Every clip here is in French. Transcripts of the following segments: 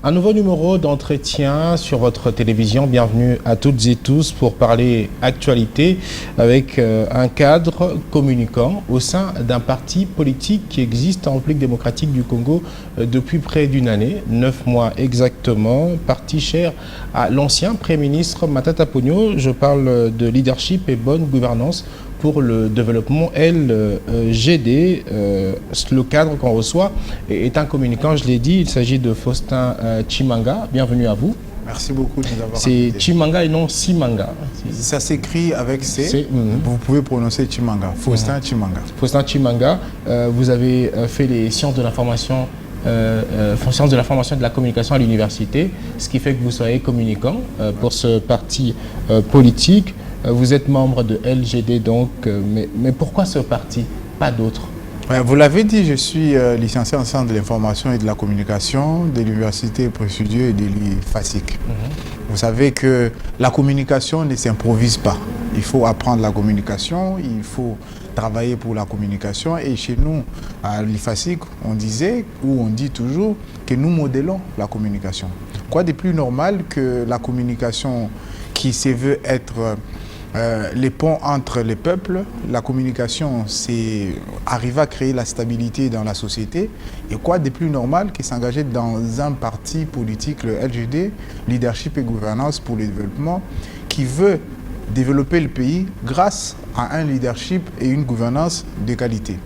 Un nouveau numéro d'entretien sur votre télévision. Bienvenue à toutes et tous pour parler actualité avec un cadre communicant au sein d'un parti politique qui existe en République démocratique du Congo depuis près d'une année, 9 mois exactement. Parti cher à l'ancien Premier ministre Matata Ponyo. Je parle de leadership et bonne gouvernance pour le développement LGD. Le cadre qu'on reçoit est un communicant, je l'ai dit, il s'agit de Faustin Tshimanga. Bienvenue à vous. Merci beaucoup de nous avoir C'est invités. Tshimanga et non Simanga. Ça s'écrit avec C. Vous pouvez prononcer Tshimanga. Faustin Tshimanga. Faustin Tshimanga, vous avez fait les sciences de l'information sciences de l'information et de la communication à l'université, ce qui fait que vous soyez communicant pour ce parti politique. Vous êtes membre de LGD, donc, mais pourquoi ce parti, pas d'autres? Vous l'avez dit, je suis licencié en sciences de l'information et de la communication de l'université Précieux et de l'IFASIC. Vous savez que la communication ne s'improvise pas. Il faut apprendre la communication, il faut travailler pour la communication. Et chez nous, à l'IFASIC, on disait, ou on dit toujours, que nous modélons la communication. Quoi de plus normal que la communication qui se veut être les ponts entre les peuples? La communication, c'est arriver à créer la stabilité dans la société. Et quoi de plus normal que s'engager dans un parti politique, le LGD, Leadership et Gouvernance pour le Développement, qui veut développer le pays grâce à un leadership et une gouvernance de qualité.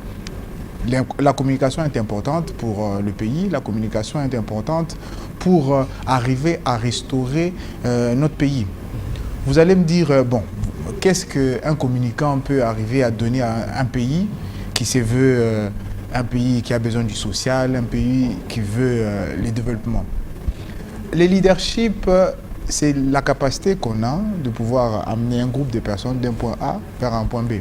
La communication est importante pour le pays, la communication est importante pour arriver à restaurer notre pays. Vous allez me dire, bon, qu'est-ce qu'un communicant peut arriver à donner à un pays qui se veut un pays qui a besoin du social, un pays qui veut le développement? Le leadership, c'est la capacité qu'on a de pouvoir amener un groupe de personnes d'un point A vers un point B.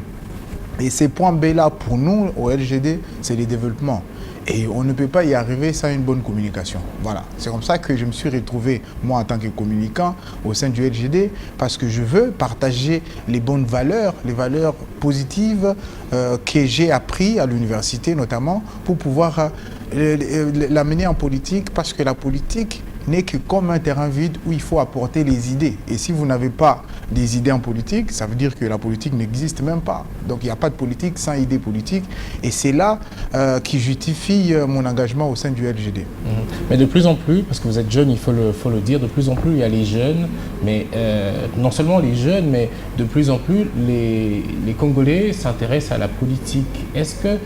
Et ces points B-là, pour nous, au LGD, c'est le développement. Et on ne peut pas y arriver sans une bonne communication. Voilà. C'est comme ça que je me suis retrouvé, moi, en tant que communicant, au sein du LGD, parce que je veux partager les bonnes valeurs, les valeurs positives que j'ai appris à l'université, notamment, pour pouvoir l'amener en politique, parce que la politique n'est que comme un terrain vide où il faut apporter les idées. Et si vous n'avez pas des idées en politique, ça veut dire que la politique n'existe même pas. Donc il n'y a pas de politique sans idées politiques. Et c'est là qui justifie mon engagement au sein du LGD. Mais de plus en plus, parce que vous êtes jeune, il faut le dire, de plus en plus il y a les jeunes, mais non seulement les jeunes, mais de plus en plus les Congolais s'intéressent à la politique. Est-ce que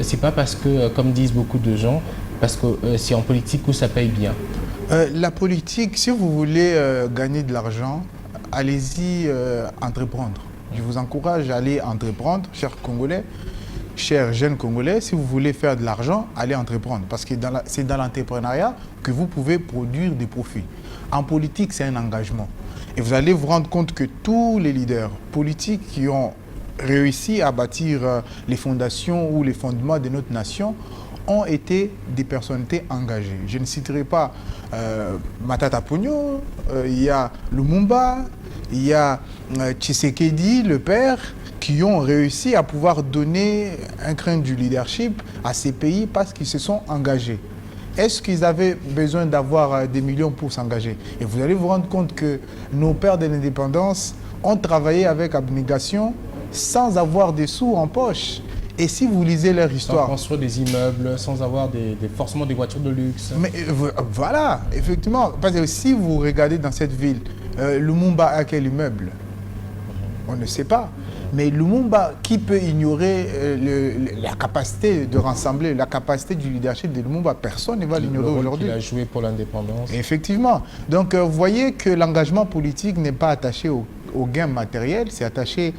c'est pas parce que, comme disent beaucoup de gens, parce que c'est en politique où ça paye bien? La politique, si vous voulez gagner de l'argent, allez-y entreprendre. Je vous encourage à aller entreprendre, chers Congolais, chers jeunes Congolais. Si vous voulez faire de l'argent, allez entreprendre. Parce que c'est dans l'entrepreneuriat que vous pouvez produire des profits. En politique, c'est un engagement. Et vous allez vous rendre compte que tous les leaders politiques qui ont réussi à bâtir les fondations ou les fondements de notre nation ont été des personnalités engagées. Je ne citerai pas Matata Ponyo, il y a Lumumba, il y a Tshisekedi, le père, qui ont réussi à pouvoir donner un crin du leadership à ces pays parce qu'ils se sont engagés. Est-ce qu'ils avaient besoin d'avoir des millions pour s'engager? Et vous allez vous rendre compte que nos pères de l'indépendance ont travaillé avec abnégation sans avoir des sous en poche. Et si vous lisez leur histoire... Sans construire des immeubles, sans avoir forcément des voitures de luxe. Mais voilà, effectivement. Parce que si vous regardez dans cette ville, Lumumba a quel immeuble? On ne sait pas. Mais Lumumba, qui peut ignorer la capacité de rassembler, la capacité du leadership de Lumumba? Personne ne va l'ignorer aujourd'hui. Il a joué pour l'indépendance. Effectivement. Donc, vous voyez que l'engagement politique n'est pas attaché au gain matériel, c'est attaché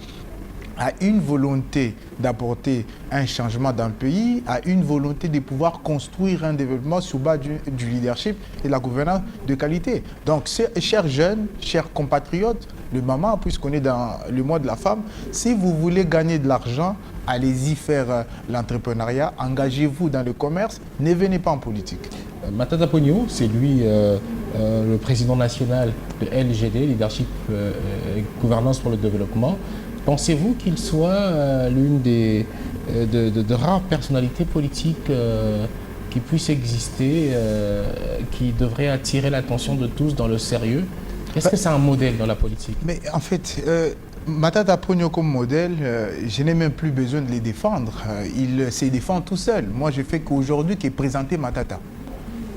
à une volonté d'apporter un changement dans le pays, à une volonté de pouvoir construire un développement sur base du leadership et de la gouvernance de qualité. Donc, chers jeunes, chers compatriotes, le moment, puisqu'on est dans le mois de la femme, si vous voulez gagner de l'argent, allez-y faire l'entrepreneuriat, engagez-vous dans le commerce, ne venez pas en politique. Matata Ponyo, c'est lui le président national de LGD, Leadership et Gouvernance pour le Développement. Pensez-vous qu'il soit l'une de rares personnalités politiques qui puisse exister, qui devrait attirer l'attention de tous dans le sérieux. Est-ce que c'est un modèle dans la politique? Mais en fait, Matata Ponyo comme modèle, je n'ai même plus besoin de les défendre. Il se défend tout seul. Moi, je fais qu'aujourd'hui qui est présenté Matata.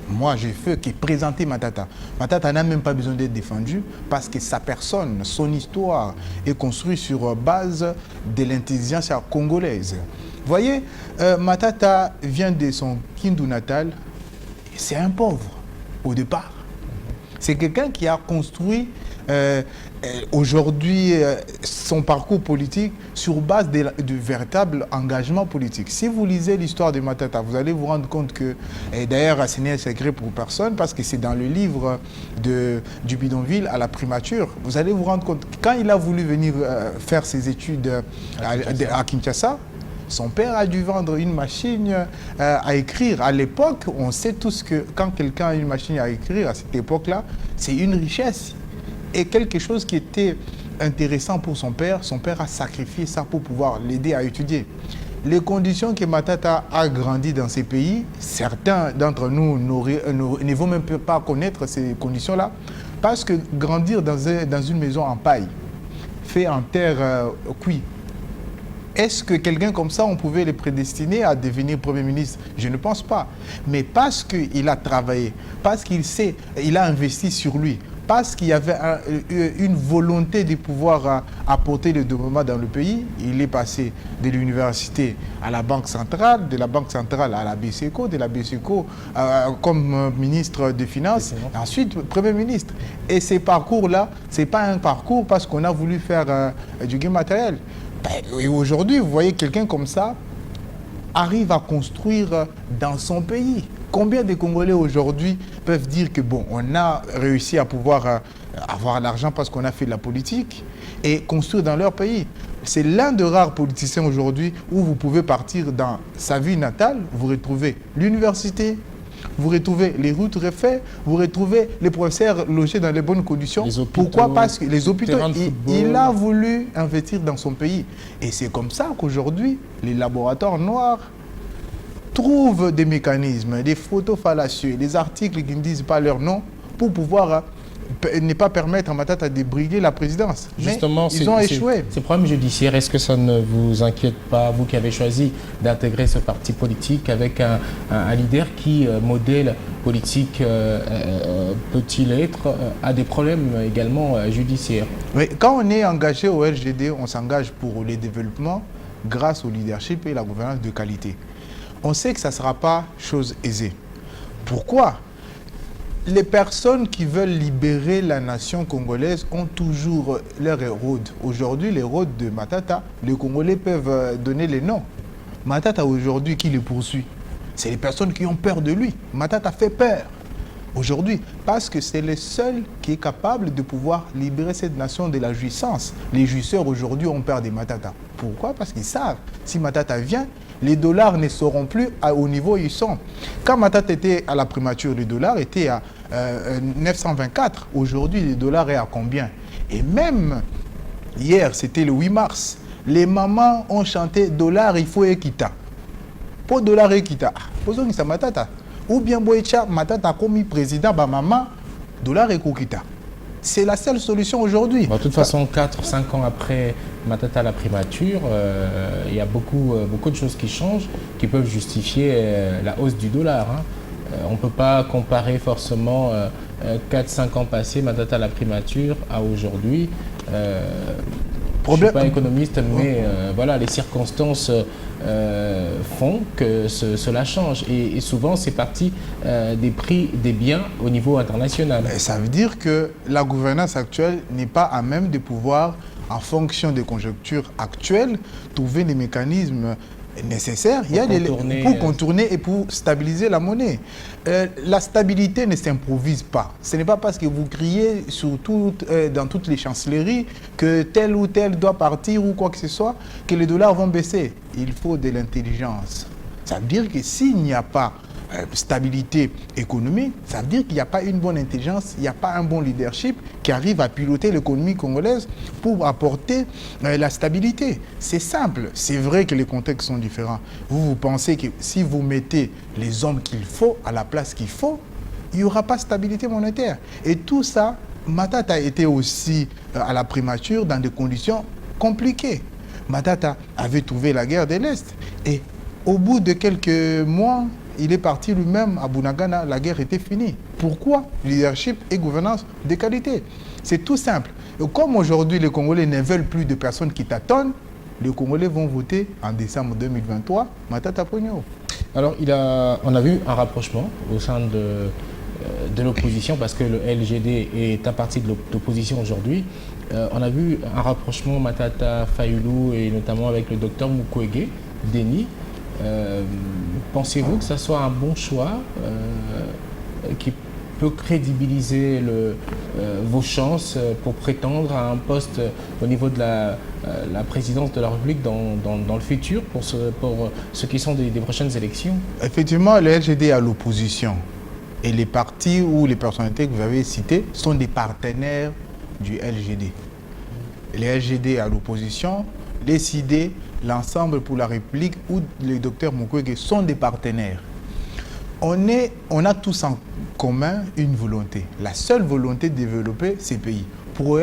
Moi, je fais qui est présenté Matata. Matata n'a même pas besoin d'être défendu parce que sa personne, son histoire est construite sur base de l'intelligence congolaise. Vous voyez, Matata vient de son Kindu natal. C'est un pauvre au départ. C'est quelqu'un qui a construit aujourd'hui son parcours politique sur base du véritable engagement politique. Si vous lisez l'histoire de Matata, vous allez vous rendre compte que, et d'ailleurs ce n'est un secret pour personne parce que c'est dans le livre du bidonville à la primature, vous allez vous rendre compte que quand il a voulu venir faire ses études à Kinshasa, son père a dû vendre une machine à écrire. À l'époque, on sait tous que quand quelqu'un a une machine à écrire, à cette époque-là, c'est une richesse. Et quelque chose qui était intéressant pour son père a sacrifié ça pour pouvoir l'aider à étudier. Les conditions que Matata a grandi dans ces pays, certains d'entre nous ne vont même pas connaître ces conditions-là, parce que grandir dans une maison en paille, fait en terre cuite, est-ce que quelqu'un comme ça, on pouvait le prédestiner à devenir Premier ministre? Je ne pense pas. Mais parce qu'il a travaillé, parce il a investi sur lui, parce qu'il y avait une volonté de pouvoir apporter le développement dans le pays, il est passé de l'université à la Banque centrale, de la Banque centrale à la BCECO, de la BCECO comme ministre des Finances, et ensuite Premier ministre. Et ces parcours-là, ce n'est pas un parcours parce qu'on a voulu faire du gain matériel. Et aujourd'hui, vous voyez quelqu'un comme ça arrive à construire dans son pays. Combien de Congolais aujourd'hui peuvent dire que bon, on a réussi à pouvoir avoir l'argent parce qu'on a fait de la politique et construire dans leur pays? C'est l'un des rares politiciens aujourd'hui où vous pouvez partir dans sa ville natale, vous retrouvez l'université, vous retrouvez les routes refaites, vous retrouvez les professeurs logés dans les bonnes conditions. Les hôpitaux, pourquoi? Parce que les hôpitaux, il a voulu investir dans son pays. Et c'est comme ça qu'aujourd'hui, les laboratoires noirs trouvent des mécanismes, des photos fallacieuses, des articles qui ne disent pas leur nom pour pouvoir ne pas permettre à Matata de briguer la présidence. Justement, ils ont échoué. Ces problèmes judiciaires, est-ce que ça ne vous inquiète pas, vous qui avez choisi d'intégrer ce parti politique avec un leader qui, modèle politique peut-il être, a des problèmes également judiciaires? Oui, quand on est engagé au RGD, on s'engage pour le développement grâce au leadership et la gouvernance de qualité. On sait que ça ne sera pas chose aisée. Pourquoi? Les personnes qui veulent libérer la nation congolaise ont toujours leur héros. Aujourd'hui, les héros de Matata, les Congolais peuvent donner les noms. Matata aujourd'hui qui les poursuit, c'est les personnes qui ont peur de lui. Matata fait peur aujourd'hui parce que c'est le seul qui est capable de pouvoir libérer cette nation de la jouissance. Les jouisseurs aujourd'hui ont peur de Matata. Pourquoi? Parce qu'ils savent, si Matata vient, les dollars ne seront plus au niveau où ils sont. Quand Matata était à la primature, le dollar était à 924. Aujourd'hui, le dollar est à combien? Et même hier, c'était le 8 mars, les mamans ont chanté « Dollar, il faut équita ». Pour dollar équita, posons ça Matata. Ou bien Boecha, Matata comme président, bah maman, dollar équita. C'est la seule solution aujourd'hui. De toute façon, 4-5 ans après Matata la primature, il y a beaucoup de choses qui changent, qui peuvent justifier la hausse du dollar. On ne peut pas comparer forcément 4-5 ans passés, Matata la primature, à aujourd'hui. Je ne suis pas économiste, mais voilà, les circonstances font que cela change. Et souvent, c'est parti des prix des biens au niveau international. Et ça veut dire que la gouvernance actuelle n'est pas à même de pouvoir, en fonction des conjonctures actuelles, trouver des mécanismes nécessaires pour contourner et pour stabiliser la monnaie. La stabilité ne s'improvise pas. Ce n'est pas parce que vous criez dans toutes les chancelleries que tel ou tel doit partir ou quoi que ce soit, que les dollars vont baisser. Il faut de l'intelligence. Ça veut dire que s'il n'y a pas stabilité économique, ça veut dire qu'il n'y a pas une bonne intelligence, il n'y a pas un bon leadership qui arrive à piloter l'économie congolaise pour apporter la stabilité. C'est simple. C'est vrai que les contextes sont différents. Vous pensez que si vous mettez les hommes qu'il faut à la place qu'il faut, il n'y aura pas de stabilité monétaire. Et tout ça, Matata était aussi à la primature dans des conditions compliquées. Matata avait trouvé la guerre de l'Est. Et au bout de quelques mois, il est parti lui-même à Bunagana, la guerre était finie. Pourquoi? Leadership et gouvernance de qualité. C'est tout simple. Et comme aujourd'hui les Congolais ne veulent plus de personnes qui tâtonnent, les Congolais vont voter en décembre 2023, Matata Ponyo. Alors, on a vu un rapprochement au sein de l'opposition, parce que le LGD est un parti de l'opposition aujourd'hui. On a vu un rapprochement Matata Fayulu et notamment avec le docteur Mukwege, Denis. Pensez-vous que ce soit un bon choix qui peut crédibiliser vos chances pour prétendre à un poste au niveau de la présidence de la République dans le futur pour ce qui sont des prochaines élections? Effectivement, le LGD est à l'opposition. Et les partis ou les personnalités que vous avez citées sont des partenaires du LGD. Le LGD à l'opposition, les CID, l'Ensemble pour la République ou le docteur Mukwege sont des partenaires. On a tous en commun une volonté. La seule volonté de développer ces pays. Pour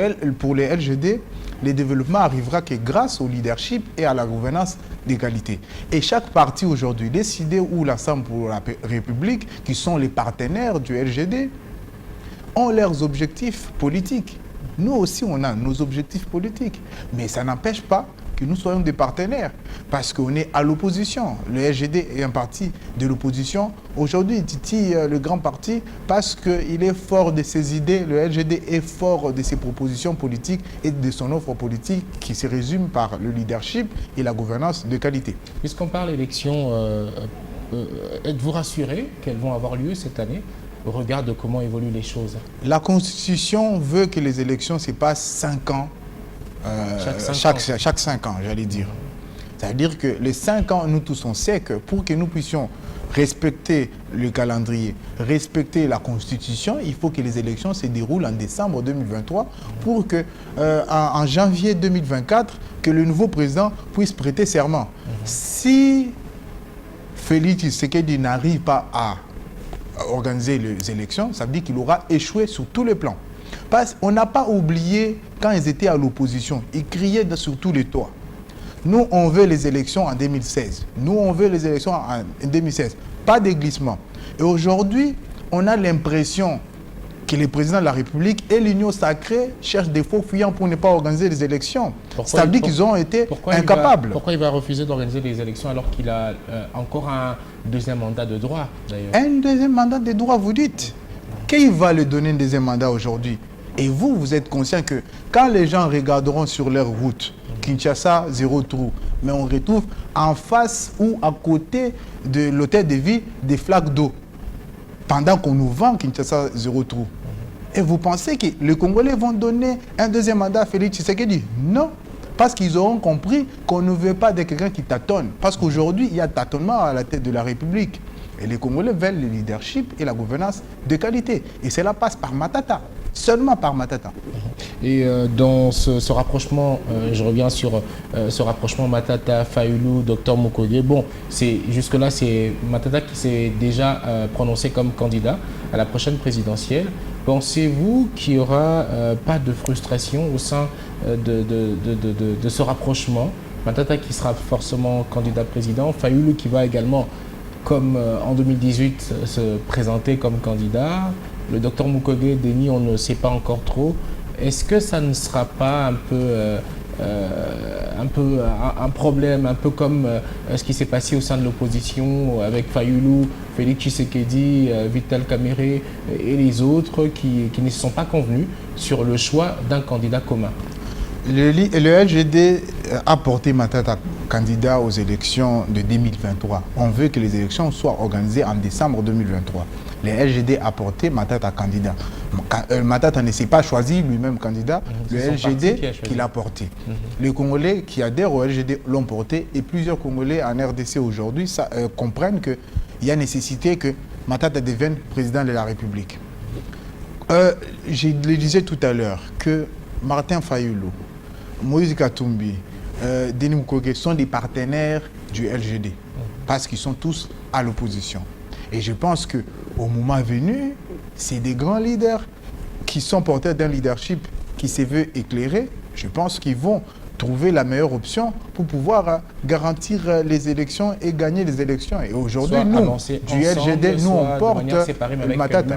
les LGD, le développement arrivera que grâce au leadership et à la gouvernance d'égalité. Et chaque parti aujourd'hui, les CID ou l'Ensemble pour la République, qui sont les partenaires du LGD, ont leurs objectifs politiques. Nous aussi, on a nos objectifs politiques. Mais ça n'empêche pas que nous soyons des partenaires, parce qu'on est à l'opposition. Le LGD est un parti de l'opposition. Aujourd'hui, Titi, le grand parti, parce qu'il est fort de ses idées, le LGD est fort de ses propositions politiques et de son offre politique qui se résume par le leadership et la gouvernance de qualité. Puisqu'on parle d'élections, êtes-vous rassuré qu'elles vont avoir lieu cette année au regard de comment évoluent les choses? La Constitution veut que les élections se passent 5 ans. Chaque 5 ans, j'allais dire. C'est-à-dire que les 5 ans, nous tous on sait que pour que nous puissions respecter le calendrier, respecter la Constitution, il faut que les élections se déroulent en décembre 2023 pour que en janvier 2024, que le nouveau président puisse prêter serment. Si Félix Tshisekedi n'arrive pas à organiser les élections, ça veut dire qu'il aura échoué sur tous les plans. Parce qu'on n'a pas oublié quand ils étaient à l'opposition, ils criaient sur tous les toits. Nous, on veut les élections en 2016. Nous, on veut les élections en 2016. Pas de glissement. Et aujourd'hui, on a l'impression que le président de la République et l'Union sacrée cherchent des faux fuyants pour ne pas organiser les élections. Ça veut dire qu'ils ont été incapables. Pourquoi il va refuser d'organiser les élections alors qu'il a encore un deuxième mandat de droit, d'ailleurs? Un deuxième mandat de droit, vous dites? Qui va lui donner un deuxième mandat aujourd'hui? Et vous, vous êtes conscient que quand les gens regarderont sur leur route, Kinshasa, 0 trou, mais on retrouve en face ou à côté de l'hôtel de ville des flaques d'eau, pendant qu'on nous vend Kinshasa, 0 trou. Et vous pensez que les Congolais vont donner un deuxième mandat à Félix Tshisekedi? Non, parce qu'ils auront compris qu'on ne veut pas de quelqu'un qui tâtonne. Parce qu'aujourd'hui, il y a tâtonnement à la tête de la République. Et les Congolais veulent le leadership et la gouvernance de qualité. Et cela passe par Matata, seulement par Matata. Et dans ce rapprochement, je reviens sur ce rapprochement Matata, Fayulu, Dr Mukwege. Bon, jusque-là, c'est Matata qui s'est déjà prononcé comme candidat à la prochaine présidentielle. Pensez-vous qu'il n'y aura pas de frustration au sein de ce rapprochement? Matata qui sera forcément candidat président, Fayulu qui va également, comme en 2018, se présenter comme candidat. Le docteur Mukwege, Denis, on ne sait pas encore trop. Est-ce que ça ne sera pas un problème, un peu comme ce qui s'est passé au sein de l'opposition avec Fayulu, Félix Tshisekedi, Vital Kamerhe et les autres qui ne se sont pas convenus sur le choix d'un candidat commun? Le LGD a porté Matata candidat aux élections de 2023. On veut que les élections soient organisées en décembre 2023. Le LGD a porté Matata candidat. Matata ne s'est pas choisi lui-même candidat, le LGD qui l'a porté. Les Congolais qui adhèrent au LGD l'ont porté et plusieurs Congolais en RDC aujourd'hui comprennent que il y a nécessité que Matata devienne président de la République. Je le disais tout à l'heure que Martin Fayulu, Moïse Katumbi, Denis Mukwege sont des partenaires du LGD parce qu'ils sont tous à l'opposition. Et je pense qu'au moment venu, c'est des grands leaders qui sont porteurs d'un leadership qui se veut éclairé. Je pense qu'ils vont trouver la meilleure option pour pouvoir garantir les élections et gagner les élections. Et aujourd'hui, nous, du LGD, nous, on porte Matata.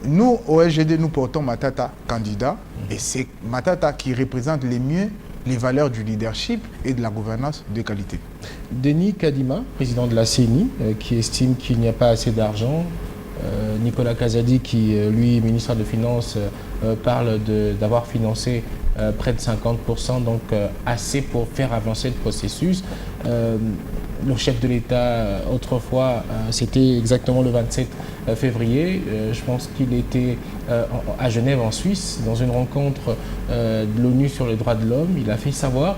Nous, au LGD, nous portons Matata candidat. Et c'est Matata qui représente les mieux les valeurs du leadership et de la gouvernance de qualité. Denis Kadima, président de la CENI, qui estime qu'il n'y a pas assez d'argent. Nicolas Kazadi, qui, lui, ministre des Finances, parle d'avoir financé près de 50%, donc assez pour faire avancer le processus. Le chef de l'État, autrefois, c'était exactement le 27 février. Je pense qu'il était à Genève, en Suisse, dans une rencontre de l'ONU sur les droits de l'homme. Il a fait savoir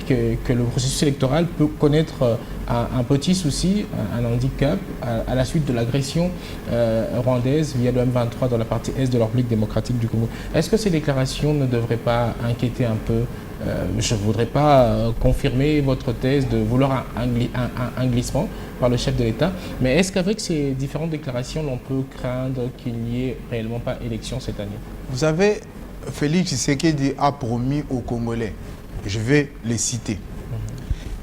que le processus électoral peut connaître un petit souci, un handicap, à la suite de l'agression rwandaise via le M23 dans la partie est de la République démocratique du Congo. Est-ce que ces déclarations ne devraient pas inquiéter un peu? Je ne voudrais pas confirmer votre thèse de vouloir un glissement par le chef de l'État, mais est-ce qu'avec ces différentes déclarations, l'on peut craindre qu'il n'y ait réellement pas élection cette année? Vous savez, Félix Tshisekedi a promis aux Congolais, je vais les citer.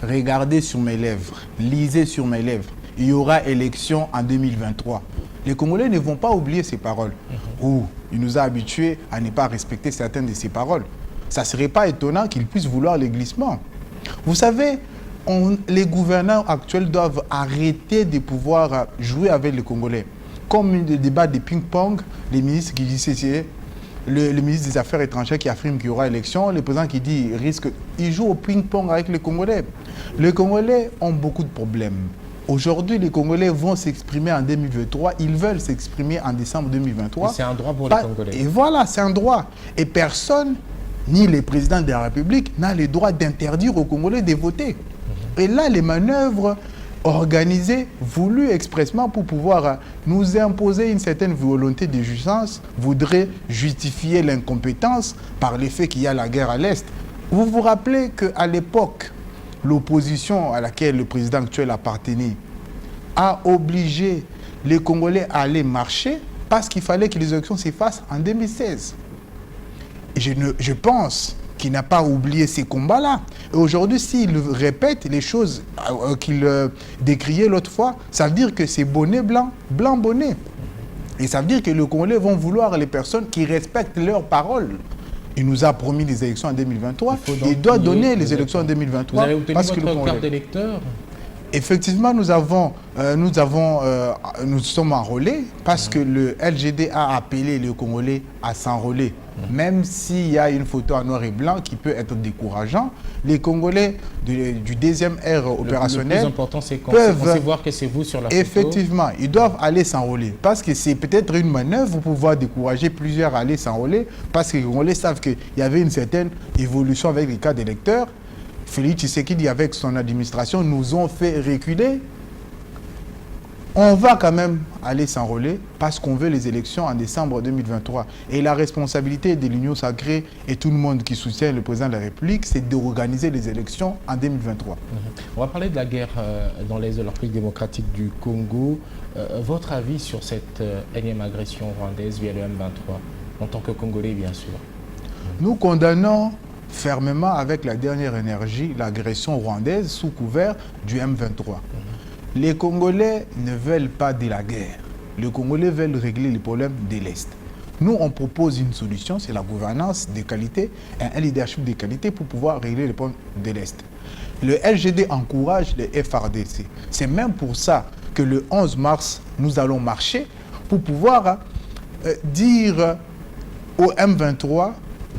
Regardez sur mes lèvres, lisez sur mes lèvres, il y aura élection en 2023. Les Congolais ne vont pas oublier ces paroles. Ou il nous a habitués à ne pas respecter certaines de ces paroles. Ça ne serait pas étonnant qu'ils puissent vouloir les glissements. Vous savez, les gouvernants actuels doivent arrêter de pouvoir jouer avec les Congolais. Comme le débat de ping-pong, les ministres qui disent le ministre des Affaires étrangères qui affirme qu'il y aura élection, le président qui dit risque, il joue au ping-pong avec les Congolais. Les Congolais ont beaucoup de problèmes. Aujourd'hui, les Congolais vont s'exprimer en 2023, ils veulent s'exprimer en décembre 2023. C'est un droit pour les Congolais. Et voilà, c'est un droit. Et personne, ni les présidents de la République, n'a le droit d'interdire aux Congolais de voter. Et là, les manœuvres organisées, voulues expressément pour pouvoir nous imposer une certaine volonté de jouissance, voudraient justifier l'incompétence par le fait qu'il y a la guerre à l'Est. Vous vous rappelez qu'à l'époque, l'opposition à laquelle le président actuel appartenait a obligé les Congolais à aller marcher parce qu'il fallait que les élections se fassent en 2016. Et je pense qu'il n'a pas oublié ces combats-là. Et aujourd'hui, s'il répète les choses qu'il décriait l'autre fois, ça veut dire que c'est bonnet blanc, blanc bonnet. Et ça veut dire que les Congolais vont vouloir les personnes qui respectent leurs paroles. Il nous a promis les élections en 2023. Il doit donner les élections en 2023. Vous avez obtenu votre carte d'électeur? Effectivement, nous sommes enrôlés parce que le LGD a appelé les Congolais à s'enrôler. Même s'il y a une photo en noir et blanc qui peut être décourageant, les Congolais du deuxième ère opérationnel le plus important, c'est qu'on sait voir que c'est vous sur la photo. Effectivement, ils doivent aller s'enrôler parce que c'est peut-être une manœuvre pour pouvoir décourager plusieurs à aller s'enrôler parce que les Congolais savent qu'il y avait une certaine évolution avec les cas d'électeurs. Félix Tshisekedi, avec son administration, nous ont fait reculer. On va quand même aller s'enrôler parce qu'on veut les élections en décembre 2023. Et la responsabilité de l'Union sacrée et tout le monde qui soutient le président de la République, c'est d'organiser les élections en 2023. On va parler de la guerre dans l'Est de la République démocratique du Congo. Votre avis sur cette énième agression rwandaise via le M23, en tant que Congolais, bien sûr? Nous condamnons fermement avec la dernière énergie l'agression rwandaise sous couvert du M23. Les Congolais ne veulent pas de la guerre. Les Congolais veulent régler les problèmes de l'Est. Nous, on propose une solution, c'est la gouvernance de qualité et un leadership de qualité pour pouvoir régler les problèmes de l'Est. Le LGD encourage les FRDC. C'est même pour ça que le 11 mars, nous allons marcher pour pouvoir dire au M23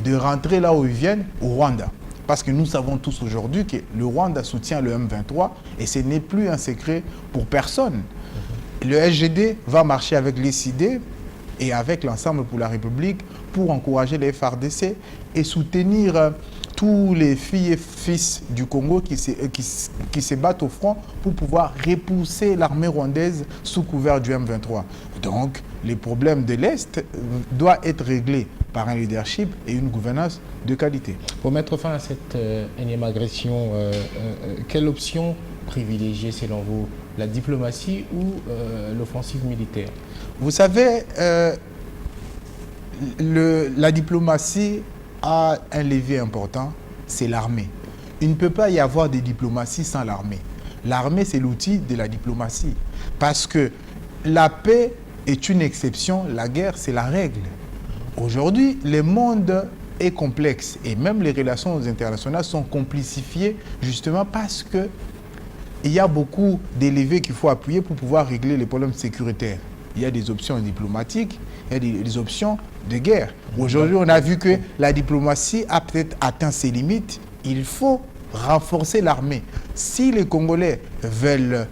de rentrer là où ils viennent, au Rwanda. Parce que nous savons tous aujourd'hui que le Rwanda soutient le M23 et ce n'est plus un secret pour personne. Le LGD va marcher avec les CID et avec l'Ensemble pour la République pour encourager les FRDC et soutenir tous les filles et fils du Congo qui se battent au front pour pouvoir repousser l'armée rwandaise sous couvert du M23. Donc, les problèmes de l'Est doivent être réglés par un leadership et une gouvernance de qualité. Pour mettre fin à cette énième agression, quelle option privilégier selon vous? La diplomatie ou l'offensive militaire? Vous savez, la diplomatie a un levier important, c'est l'armée. Il ne peut pas y avoir de diplomatie sans l'armée. L'armée, c'est l'outil de la diplomatie. Parce que la paix est une exception, la guerre, c'est la règle. Aujourd'hui, le monde est complexe et même les relations internationales sont complicifiées justement parce que il y a beaucoup d'élévés qu'il faut appuyer pour pouvoir régler les problèmes sécuritaires. Il y a des options diplomatiques, il y a des options de guerre. Aujourd'hui, on a vu que la diplomatie a peut-être atteint ses limites. Il faut renforcer l'armée. Si les Congolais veulent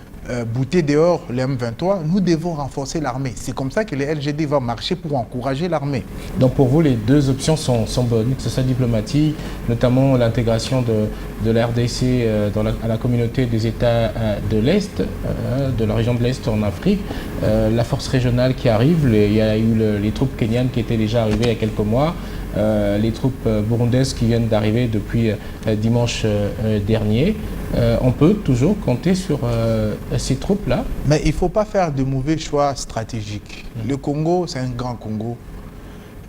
bouter dehors les M23, nous devons renforcer l'armée. C'est comme ça que le LGD va marcher pour encourager l'armée. Donc pour vous, les deux options sont bonnes, que ce soit diplomatique, notamment l'intégration de la RDC à la communauté des États de l'Est, de la région de l'Est en Afrique, la force régionale qui arrive, il y a eu les troupes kenyanes qui étaient déjà arrivées il y a quelques mois, les troupes burundaises qui viennent d'arriver depuis dimanche dernier. On peut toujours compter sur ces troupes-là. Mais il ne faut pas faire de mauvais choix stratégiques. Le Congo, c'est un grand Congo.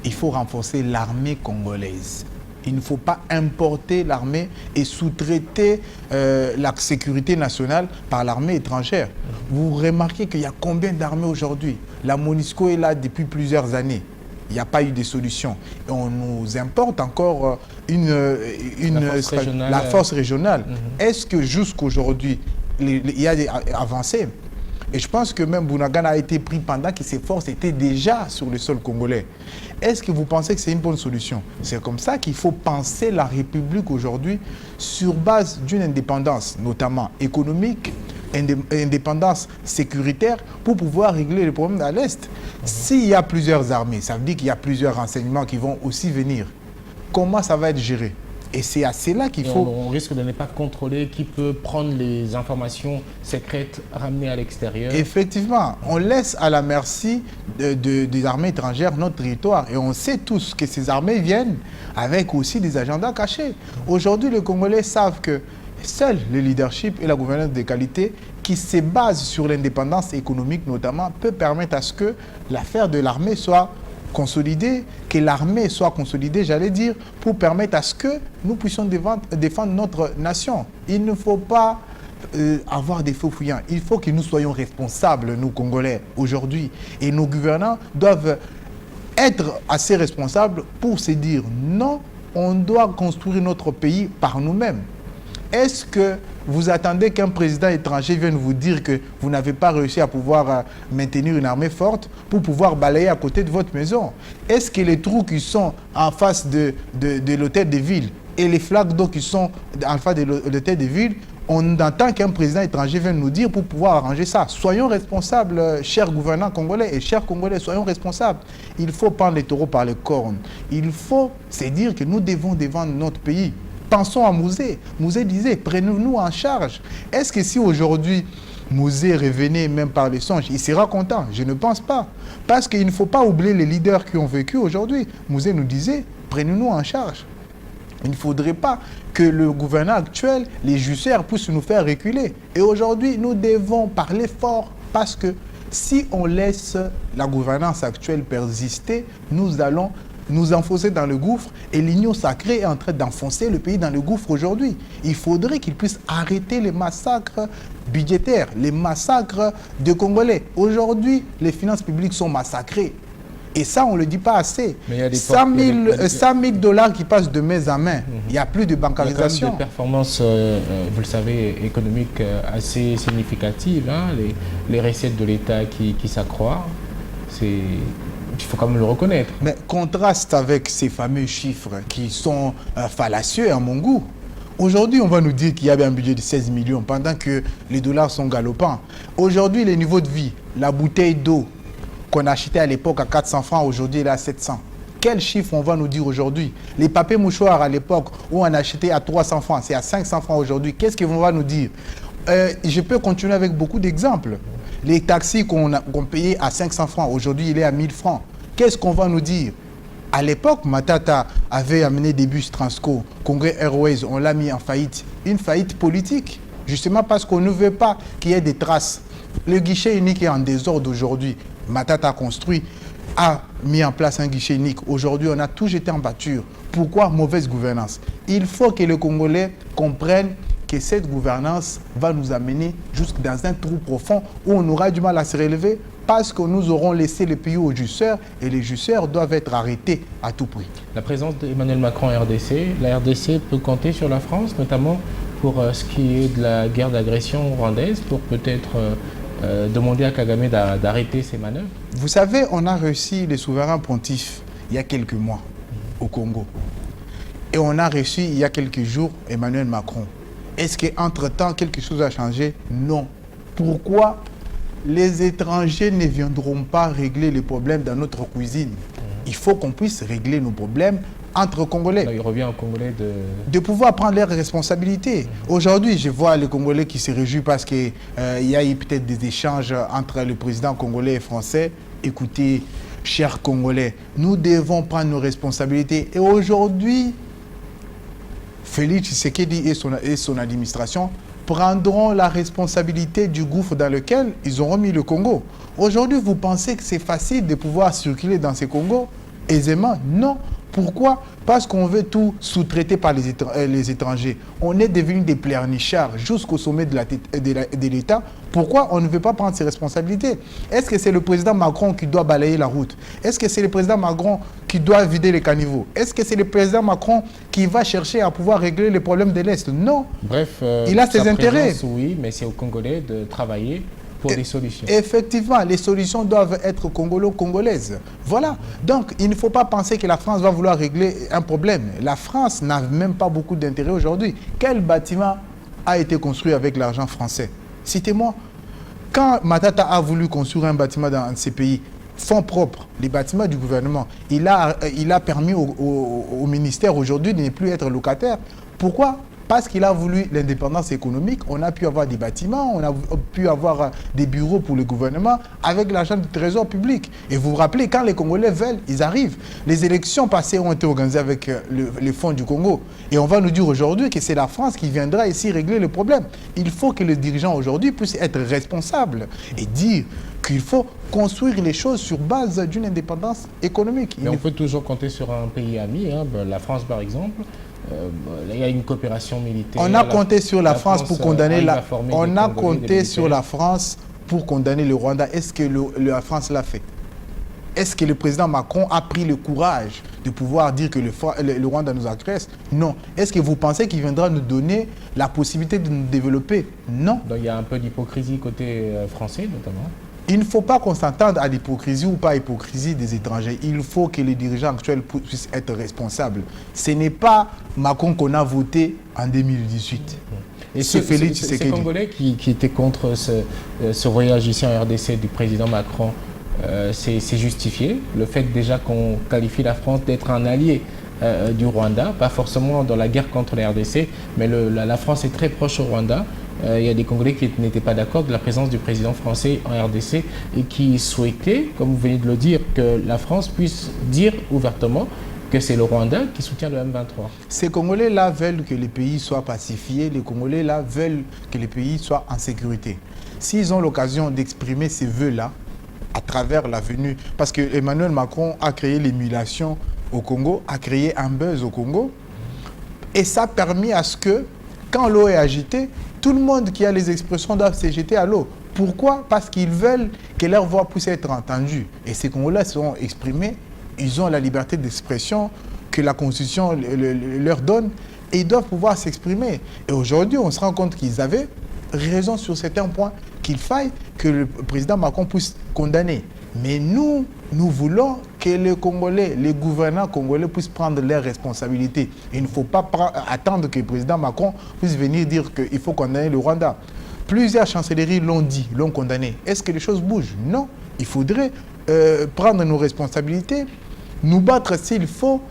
Il faut renforcer l'armée congolaise. Il ne faut pas importer l'armée et sous-traiter la sécurité nationale par l'armée étrangère. Vous remarquez qu'il y a combien d'armées aujourd'hui? La MONUSCO est là depuis plusieurs années. Il n'y a pas eu de solution. Et on nous importe encore la force régionale. Est-ce que jusqu'aujourd'hui, il y a des avancées? Et je pense que même Bunagana a été pris pendant que ses forces étaient déjà sur le sol congolais. Est-ce que vous pensez que c'est une bonne solution? C'est comme ça qu'il faut penser la République aujourd'hui sur base d'une indépendance, notamment économique, indépendance sécuritaire, pour pouvoir régler les problèmes à l'Est. S'il y a plusieurs armées, ça veut dire qu'il y a plusieurs renseignements qui vont aussi venir. Comment ça va être géré? Et c'est à cela qu'il faut... On risque de ne pas contrôler qui peut prendre les informations secrètes ramenées à l'extérieur. Effectivement, on laisse à la merci des armées étrangères notre territoire. Et on sait tous que ces armées viennent avec aussi des agendas cachés. Aujourd'hui, les Congolais savent que seul le leadership et la gouvernance de qualité qui se base sur l'indépendance économique notamment peut permettre à ce que l'affaire de l'armée soit consolidée, que l'armée soit consolidée, j'allais dire, pour permettre à ce que nous puissions défendre notre nation. Il ne faut pas avoir des faux fuyants. Il faut que nous soyons responsables, nous Congolais, aujourd'hui. Et nos gouvernants doivent être assez responsables pour se dire non, on doit construire notre pays par nous-mêmes. Est-ce que vous attendez qu'un président étranger vienne vous dire que vous n'avez pas réussi à pouvoir maintenir une armée forte pour pouvoir balayer à côté de votre maison? Est-ce que les trous qui sont en face de l'hôtel de ville et les flaques d'eau qui sont en face de l'hôtel de ville, on attend qu'un président étranger vienne nous dire pour pouvoir arranger ça? Soyons responsables, chers gouvernants congolais et chers Congolais, soyons responsables. Il faut prendre les taureaux par les cornes. Il faut se dire que nous devons défendre notre pays. Pensons à Mouzé. Mouzé disait, prenez-nous en charge. Est-ce que si aujourd'hui, Mouzé revenait même par les songes, il sera content? Je ne pense pas. Parce qu'il ne faut pas oublier les leaders qui ont vécu aujourd'hui. Mouzé nous disait, prenez-nous en charge. Il ne faudrait pas que le gouvernement actuel, les justiciers, puissent nous faire reculer. Et aujourd'hui, nous devons parler fort parce que si on laisse la gouvernance actuelle persister, nous allons nous enfoncer dans le gouffre et l'union sacrée est en train d'enfoncer le pays dans le gouffre aujourd'hui. Il faudrait qu'ils puissent arrêter les massacres budgétaires, les massacres de Congolais. Aujourd'hui, les finances publiques sont massacrées. Et ça, on ne le dit pas assez. 100 000 dollars qui passent de main à main. Il n'y a plus de bancarisation. Il y a quand même des performances, vous le savez, économiques assez significatives. Hein, les recettes de l'État qui s'accroissent. Il faut quand même le reconnaître. Mais contraste avec ces fameux chiffres qui sont fallacieux à mon goût. Aujourd'hui, on va nous dire qu'il y avait un budget de 16 millions pendant que les dollars sont galopants. Aujourd'hui, les niveaux de vie, la bouteille d'eau qu'on achetait à l'époque à 400 francs, aujourd'hui elle est à 700. Quel chiffre on va nous dire aujourd'hui? Les papiers mouchoirs à l'époque où on achetait à 300 francs, c'est à 500 francs aujourd'hui. Qu'est-ce qu'on va nous dire? Je peux continuer avec beaucoup d'exemples. Les taxis qu'on payait à 500 francs, aujourd'hui il est à 1000 francs. Qu'est-ce qu'on va nous dire? À l'époque, Matata avait amené des bus Transco, Congo Airways, on l'a mis en faillite. Une faillite politique, justement parce qu'on ne veut pas qu'il y ait des traces. Le guichet unique est en désordre aujourd'hui. Matata a construit, a mis en place un guichet unique. Aujourd'hui, on a tout jeté en pâture. Pourquoi? Mauvaise gouvernance. Il faut que les Congolais comprennent que cette gouvernance va nous amener jusque dans un trou profond où on aura du mal à se relever parce que nous aurons laissé le pays aux jusseurs et les jusseurs doivent être arrêtés à tout prix. La présence d'Emmanuel Macron en RDC, la RDC peut compter sur la France, notamment pour ce qui est de la guerre d'agression rwandaise, pour peut-être demander à Kagame d'arrêter ses manœuvres? Vous savez, on a reçu les souverains pontifs il y a quelques mois au Congo. Et on a reçu il y a quelques jours Emmanuel Macron. Est-ce qu'entre-temps, quelque chose a changé? Non. Pourquoi les étrangers ne viendront pas régler les problèmes dans notre cuisine? Il faut qu'on puisse régler nos problèmes entre Congolais. Il revient aux Congolais de pouvoir prendre leurs responsabilités. Aujourd'hui, je vois les Congolais qui se réjouissent parce qu'il y a eu peut-être des échanges entre le président congolais et français. Écoutez, chers Congolais, nous devons prendre nos responsabilités. Et aujourd'hui, Félix Tshisekedi et son administration prendront la responsabilité du gouffre dans lequel ils ont remis le Congo. Aujourd'hui, vous pensez que c'est facile de pouvoir circuler dans ces Congos aisément? Non. Pourquoi? Parce qu'on veut tout sous-traiter par les étrangers. On est devenus des pleurnichards jusqu'au sommet de l'État. Pourquoi on ne veut pas prendre ses responsabilités? Est-ce que c'est le président Macron qui doit balayer la route? Est-ce que c'est le président Macron qui doit vider les caniveaux? Est-ce que c'est le président Macron qui va chercher à pouvoir régler les problèmes de l'Est? Non. Bref, il a ses intérêts. Oui, mais c'est aux Congolais de travailler pour des solutions. Effectivement, les solutions doivent être congolaises. Voilà. Donc, il ne faut pas penser que la France va vouloir régler un problème. La France n'a même pas beaucoup d'intérêt aujourd'hui. Quel bâtiment a été construit avec l'argent français? Citez-moi. Quand Matata a voulu construire un bâtiment dans ces pays, fonds propres, les bâtiments du gouvernement, il a permis au ministère aujourd'hui de ne plus être locataire. Pourquoi? Parce qu'il a voulu l'indépendance économique, on a pu avoir des bâtiments, on a pu avoir des bureaux pour le gouvernement avec l'argent du trésor public. Et vous vous rappelez, quand les Congolais veulent, ils arrivent. Les élections passées ont été organisées avec les fonds du Congo. Et on va nous dire aujourd'hui que c'est la France qui viendra ici régler le problème. Il faut que les dirigeants aujourd'hui puissent être responsables et dire qu'il faut construire les choses sur base d'une indépendance économique. Mais on peut toujours compter sur un pays ami, hein, la France par exemple. Il y a une coopération militaire. On a compté sur la France pour condamner on a compté sur la France pour condamner le Rwanda. Est-ce que la France l'a fait? Est-ce que le président Macron a pris le courage de pouvoir dire que le Rwanda nous agresse? Non. Est-ce que vous pensez qu'il viendra nous donner la possibilité de nous développer? Non. Donc il y a un peu d'hypocrisie côté français notamment. Il ne faut pas qu'on s'entende à l'hypocrisie ou pas hypocrisie des étrangers. Il faut que les dirigeants actuels puissent être responsables. Ce n'est pas Macron qu'on a voté en 2018. Et ces Congolais qui étaient contre ce voyage ici en RDC du président Macron, c'est justifié. Le fait déjà qu'on qualifie la France d'être un allié du Rwanda, pas forcément dans la guerre contre la RDC, mais la France est très proche au Rwanda. Il y a des Congolais qui n'étaient pas d'accord de la présence du président français en RDC et qui souhaitaient, comme vous venez de le dire, que la France puisse dire ouvertement que c'est le Rwanda qui soutient le M23. Ces Congolais-là veulent que les pays soient pacifiés, les Congolais-là veulent que les pays soient en sécurité. S'ils ont l'occasion d'exprimer ces vœux-là à travers la venue, parce que Emmanuel Macron a créé l'émulation au Congo, a créé un buzz au Congo, et ça a permis à ce que, quand l'eau est agitée, tout le monde qui a les expressions doivent se jeter à l'eau. Pourquoi? Parce qu'ils veulent que leur voix puisse être entendue. Et ces Congolais seront exprimés, ils ont la liberté d'expression que la Constitution leur donne et ils doivent pouvoir s'exprimer. Et aujourd'hui, on se rend compte qu'ils avaient raison sur certains points, qu'il faille que le président Macron puisse condamner. Mais nous voulons que les Congolais, les gouvernants congolais puissent prendre leurs responsabilités. Il ne faut pas attendre que le président Macron puisse venir dire qu'il faut condamner le Rwanda. Plusieurs chancelleries l'ont dit, l'ont condamné. Est-ce que les choses bougent? Non. Il faudrait prendre nos responsabilités nous battre s'il faut,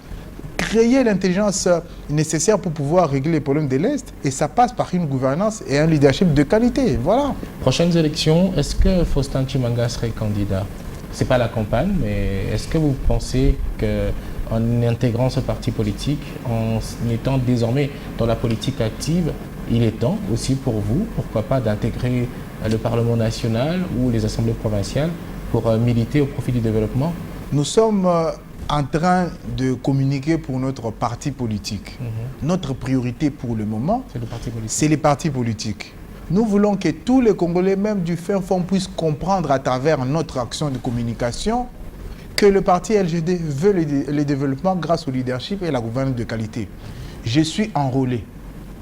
créer l'intelligence nécessaire pour pouvoir régler les problèmes de l'Est. Et ça passe par une gouvernance et un leadership de qualité. Voilà. Prochaines élections, est-ce que Faustin Tshimanga serait candidat? Ce n'est pas la campagne, mais est-ce que vous pensez qu'en intégrant ce parti politique, en étant désormais dans la politique active, il est temps aussi pour vous, pourquoi pas, d'intégrer le Parlement national ou les assemblées provinciales pour militer au profit du développement? Nous sommes en train de communiquer pour notre parti politique. Notre priorité pour le moment, c'est les partis politiques. Nous voulons que tous les Congolais, même du fin fond, puissent comprendre à travers notre action de communication que le parti LGD veut le développement grâce au leadership et la gouvernance de qualité. Je suis enrôlé.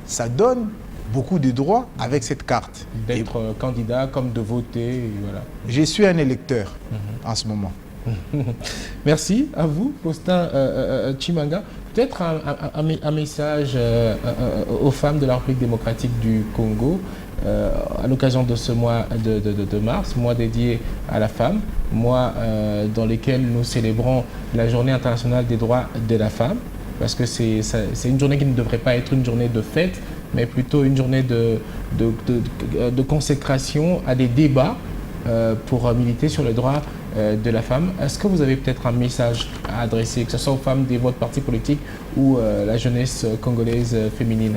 Ça donne beaucoup de droits avec cette carte. D'être candidat, comme de voter, voilà. Je suis un électeur en ce moment. Merci à vous, Faustin Tshimanga. Peut-être un message aux femmes de la République démocratique du Congo à l'occasion de ce mois de mars, mois dédié à la femme, mois dans lequel nous célébrons la Journée internationale des droits de la femme, parce que c'est une journée qui ne devrait pas être une journée de fête, mais plutôt une journée de consécration à des débats pour militer sur les droits de la femme. Est-ce que vous avez peut-être un message à adresser, que ce soit aux femmes de votre parti politique ou la jeunesse congolaise féminine?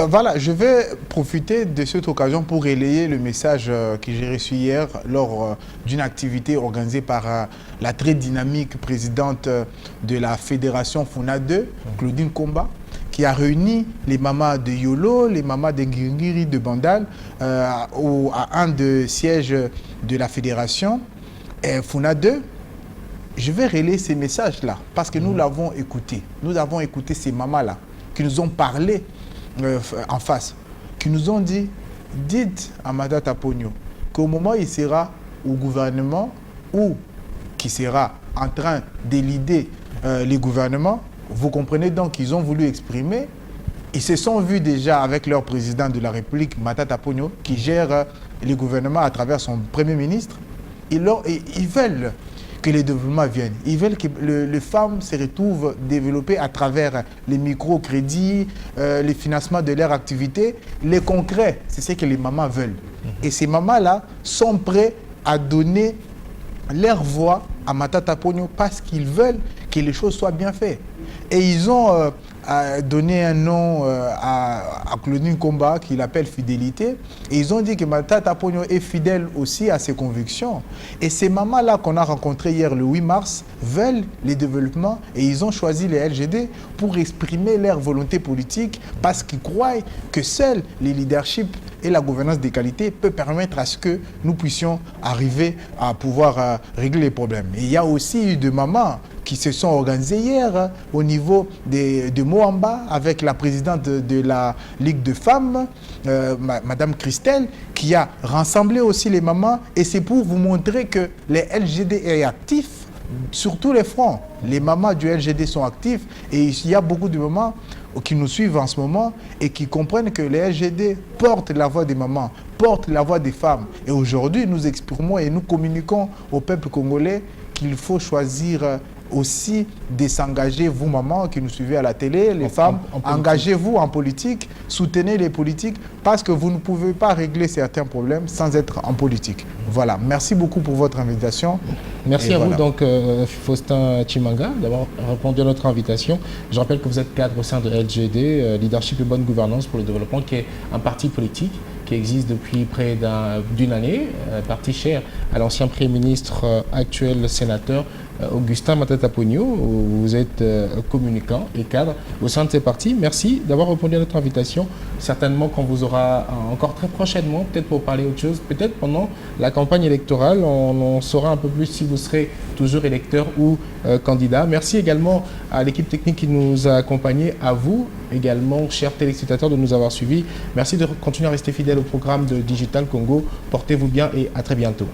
Voilà, je vais profiter de cette occasion pour relayer le message que j'ai reçu hier lors d'une activité organisée par la très dynamique présidente de la fédération FUNA2, Claudine Komba, qui a réuni les mamas de Yolo, les mamas de Ngiri de Bandal à un des sièges de la fédération. Et FUNA2, je vais relayer ces messages-là parce que nous l'avons écouté. Nous avons écouté ces mamans-là qui nous ont parlé en face, qui nous ont dit, dites à Matata Ponyo qu'au moment où il sera au gouvernement ou qui sera en train d'élider les gouvernements, vous comprenez donc qu'ils ont voulu exprimer. Ils se sont vus déjà avec leur président de la République, Matata Ponyo, qui gère les gouvernements à travers son premier ministre. Ils veulent que les développements viennent. Ils veulent que les femmes se retrouvent développées à travers les microcrédits, les financements de leur activité. Les concrets, c'est ce que les mamans veulent. Et ces mamans-là sont prêts à donner leur voix à Matata Ponyo parce qu'ils veulent que les choses soient bien faites. Et ils ont donné un nom à Claudine Komba qu'il appelle fidélité. Et ils ont dit que Matata Ponyo est fidèle aussi à ses convictions. Et ces mamans-là qu'on a rencontrées hier le 8 mars veulent les développements et ils ont choisi les LGD pour exprimer leur volonté politique parce qu'ils croient que seuls les leaderships et la gouvernance des qualités peut permettre à ce que nous puissions arriver à pouvoir régler les problèmes. Et il y a aussi eu des mamans qui se sont organisées hier au niveau de Moamba avec la présidente de la Ligue de femmes, Madame Christelle, qui a rassemblé aussi les mamans. Et c'est pour vous montrer que les LGD est actif sur tous les fronts. Les mamans du LGD sont actifs et il y a beaucoup de mamans qui nous suivent en ce moment et qui comprennent que les LGD portent la voix des mamans, portent la voix des femmes. Et aujourd'hui, nous exprimons et nous communiquons au peuple congolais qu'il faut choisir aussi de s'engager, vous mamans qui nous suivez à la télé, les femmes, engagez-vous en politique, soutenez les politiques parce que vous ne pouvez pas régler certains problèmes sans être en politique. Voilà, merci beaucoup pour votre invitation. Merci à vous donc Faustin Tshimanga d'avoir répondu à notre invitation. Je rappelle que vous êtes cadre au sein de LGD, Leadership et Bonne Gouvernance pour le Développement, qui est un parti politique qui existe depuis près d'une année, parti cher à l'ancien Premier ministre, actuel sénateur Augustin Matata Ponyo. Vous êtes communicant et cadre au sein de ces partis. Merci d'avoir répondu à notre invitation. Certainement qu'on vous aura encore très prochainement, peut-être pour parler autre chose, peut-être pendant la campagne électorale, on en saura un peu plus si vous serez toujours électeur ou candidat. Merci également à l'équipe technique qui nous a accompagnés, à vous également, chers téléspectateurs, de nous avoir suivis. Merci de continuer à rester fidèles au programme de Digital Congo. Portez-vous bien et à très bientôt.